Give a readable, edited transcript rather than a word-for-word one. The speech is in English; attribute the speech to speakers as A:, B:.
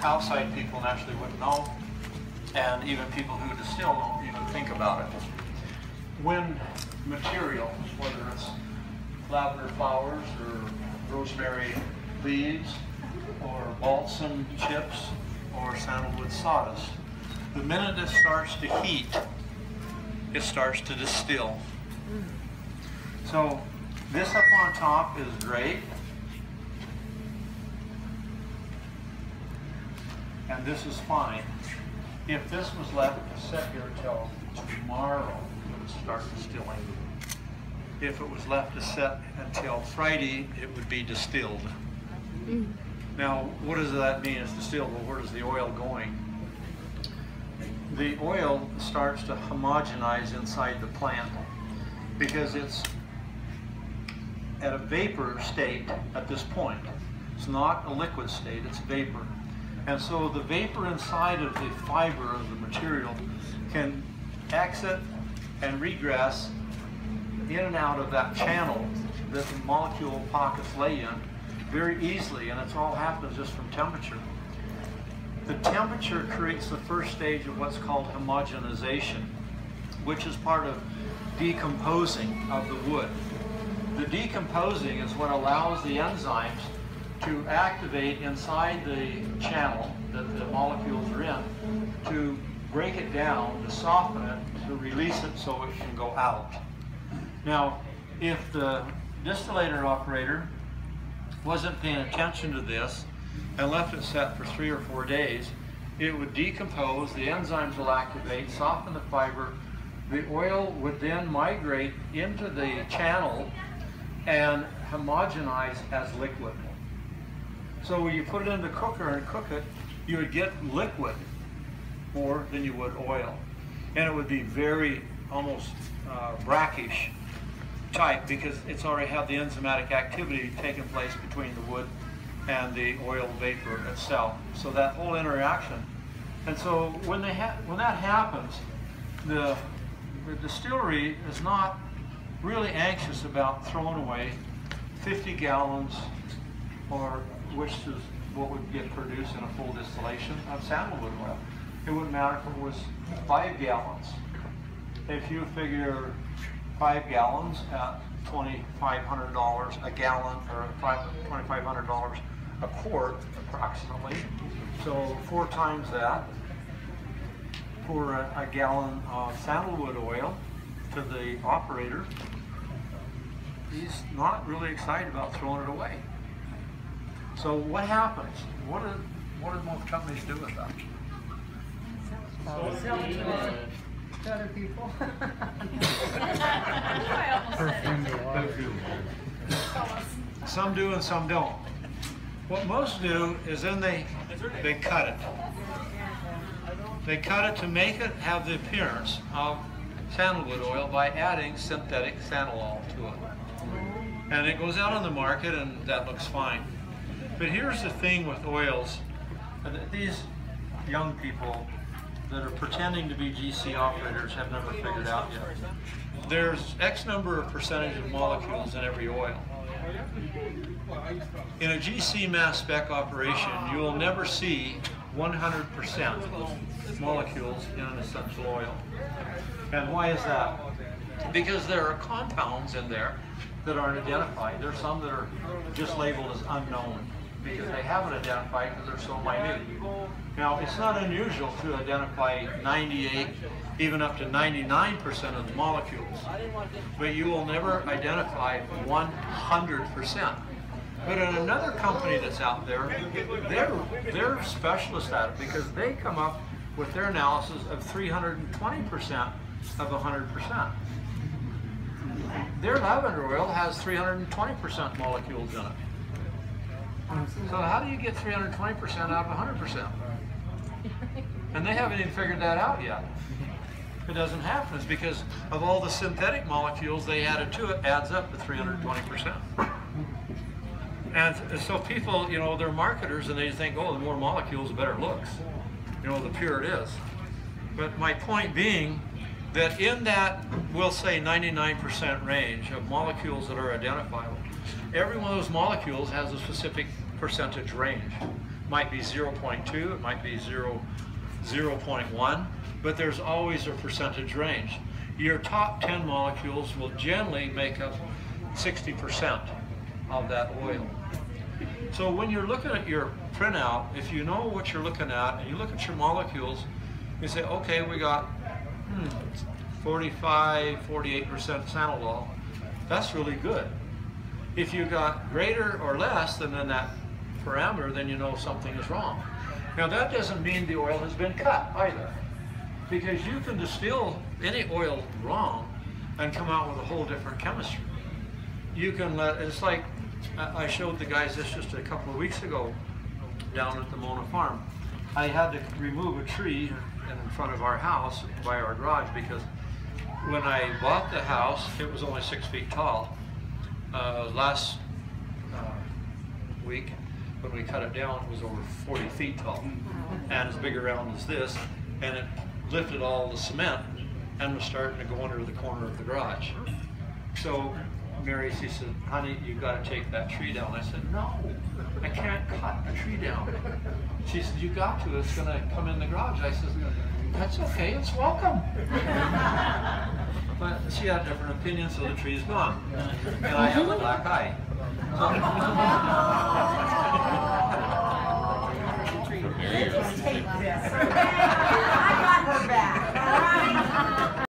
A: outside people naturally wouldn't know, and even people who distill don't even think about it. When material, whether it's lavender flowers or rosemary leaves or balsam chips or sandalwood sawdust, the minute it starts to heat, it starts to distill. So this up on top is great, and this is fine. If this was left to sit here till tomorrow, it would start distilling. If it was left to sit until Friday, it would be distilled. Now, what does that mean? It's distilled. Well, where is the oil going? The oil starts to homogenize inside the plant because it's at a vapor state at this point. It's not a liquid state, it's vapor. And so the vapor inside of the fiber of the material can exit and regress in and out of that channel that the molecule pockets lay in very easily, and it all happens just from temperature. The temperature creates the first stage of what's called homogenization, which is part of decomposing of the wood. The decomposing is what allows the enzymes to activate inside the channel that the molecules are in, to break it down, to soften it, to release it so it can go out. Now, if the distillator operator wasn't paying attention to this and left it set for 3 or 4 days, it would decompose, the enzymes will activate, soften the fiber, the oil would then migrate into the channel and homogenize as liquid. So when you put it in the cooker and cook it, you would get liquid more than you would oil. And it would be very, almost brackish type, because it's already had the enzymatic activity taking place between the wood and the oil vapor itself. So that whole interaction. And so when that happens, the distillery is not really anxious about throwing away 50 gallons, or which is what would get produced in a full distillation of sandalwood oil. It wouldn't matter if it was 5 gallons. If you figure 5 gallons at $2,500 a gallon, or $2,500 a quart approximately, so 4 times that for a gallon of sandalwood oil to the operator, he's not really excited about throwing it away. So what happens? What do most companies do with that?
B: Sell it to other people.
A: Some do and some don't. What most do is then they cut it. They cut it to make it have the appearance of sandalwood oil by adding synthetic sandalol to it. And it goes out on the market, and that looks fine. But here's the thing with oils. These young people that are pretending to be GC operators have never figured out yet. There's X number of percentage of molecules in every oil. In a GC mass spec operation, you will never see 100% molecules in an essential oil. And why is that? Because there are compounds in there that aren't identified. There's some that are just labeled as unknown because they haven't identified because they're so minute. Now, it's not unusual to identify 98, even up to 99% of the molecules, but you will never identify 100%. But in another company that's out there, they're specialists at it because they come up with their analysis of 320% of 100%. Their lavender oil has 320% molecules in it. So how do you get 320% out of 100%? And they haven't even figured that out yet. It doesn't happen. It's because of all the synthetic molecules they added to it adds up to 320%. And so people, you know, they're marketers and they think, oh, the more molecules, the better it looks. You know, the purer it is. But my point being that in that, we'll say 99% range of molecules that are identifiable, every one of those molecules has a specific percentage range. Might be 0.2, it might be 0.1, but there's always a percentage range. Your top 10 molecules will generally make up 60% of that oil. So when you're looking at your printout, if you know what you're looking at and you look at your molecules, you say, okay, we got 45, 48% sandalwood. That's really good. If you got greater or less than that parameter, then you know something is wrong. Now that doesn't mean the oil has been cut either, because you can distill any oil wrong and come out with a whole different chemistry. You can let, it's like, I showed the guys this just a couple of weeks ago down at the Mona farm. I had to remove a tree in front of our house by our garage because when I bought the house, it was only 6 feet tall. Last week, when we cut it down, it was over 40 feet tall and as big around as this, and it lifted all the cement and was starting to go under the corner of the garage. So Mary, she said, honey, you've got to take that tree down. I said, no, I can't cut a tree down. She said, you got to, it's going to come in the garage. I said, that's okay, it's welcome. But she had different opinions, so the tree is gone. And I have a black eye. So,